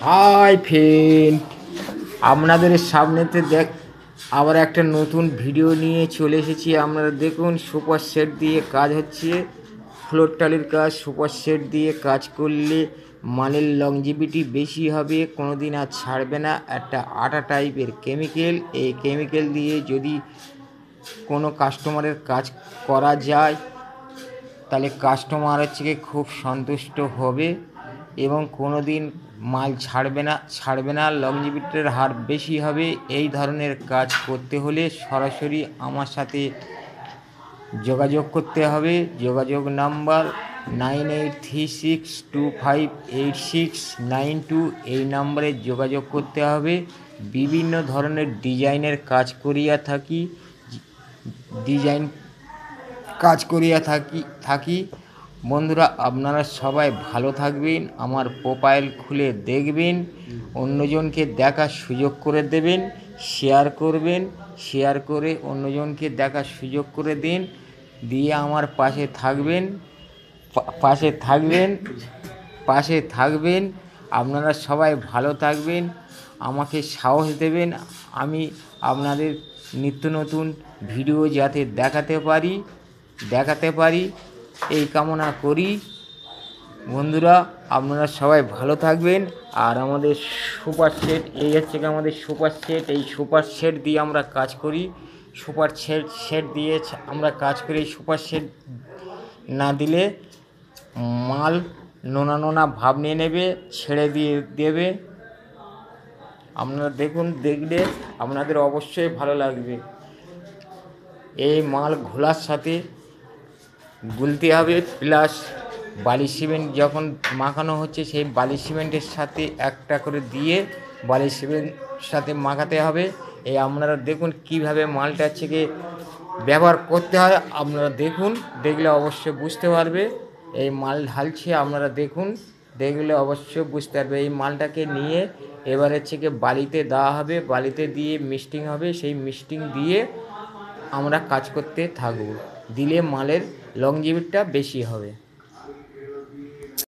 Hi friend, আপনাদের সামনেতে আবার একটা নতুন ভিডিও নিয়ে চলে এসেছি। আপনারা দেখুন, সুপার সেট দিয়ে কাজ হচ্ছে, ফ্লোর টালির কাজ। সুপার সেট দিয়ে কাজ করলে মালের লংজিভিটি বেশি হবে, কোনো দিন আর ছাড়বে না। একটা আটা টাইপের কেমিক্যাল, এই কেমিক্যাল দিয়ে যদি কোনো কাস্টমারের কাজ করা যায় তাহলে কাস্টমার হচ্ছে কি খুব সন্তুষ্ট হবে এবং কোনো দিন মাল ছাড়বে না, লংজিভিটির হার বেশি হবে। এই ধরনের কাজ করতে হলে সরাসরি আমার সাথে যোগাযোগ করতে হবে। যোগাযোগ নাম্বার 9836258692। এই নাম্বারে যোগাযোগ করতে হবে। বিভিন্ন ধরনের ডিজাইনের কাজ করিয়া থাকি। বন্ধুরা, আপনারা সবাই ভালো থাকবেন, আমার প্রোফাইল খুলে দেখবেন, অন্যজনকে দেখার সুযোগ করে দেবেন, শেয়ার করে অন্যজনকে দেখার সুযোগ করে দিন, দিয়ে আমার পাশে থাকবেন। আপনারা সবাই ভালো থাকবেন, আমাকে সাহস দেবেন, আমি আপনাদের নিত্য নতুন ভিডিও যাতে দেখাতে পারি এই কামনা করি। বন্ধুরা, আপনারা সবাই ভালো থাকবেন। আর আমাদের সুপার সেট, এই হচ্ছে কি আমাদের সুপার সেট। এই সুপার সেট দিয়ে আমরা কাজ করি। সুপার সেট দিয়ে আমরা কাজ করি। সুপার সেট না দিলে মাল নোনা ভাব নিয়ে নেবে, ছেড়ে দিয়ে দেবে। আপনারা দেখুন, দেখলে আপনাদের অবশ্যই ভালো লাগবে। এই মাল ঘোলার সাথে গুলতে হবে, প্লাস বালি সিমেন্ট যখন মাখানো হচ্ছে সেই বালি সিমেন্টের সাথে একটা করে দিয়ে বালি সিমেন্ট সাথে মাখাতে হবে। এই আপনারা দেখুন কিভাবে মালটা থেকে ব্যবহার করতে হয়। আপনারা দেখুন, দেখলে অবশ্যই বুঝতে পারবে। এই মাল ঢালছে, আপনারা দেখুন, দেখলে অবশ্যই বুঝতে পারবে। এই মালটাকে নিয়ে এবার হচ্ছে কি বালিতে দেওয়া হবে, বালিতে দিয়ে মিক্সিং হবে। সেই মিক্সিং দিয়ে আমরা কাজ করতে থাকব, দিলে মালের লংজিভিটিটা বেশি হবে।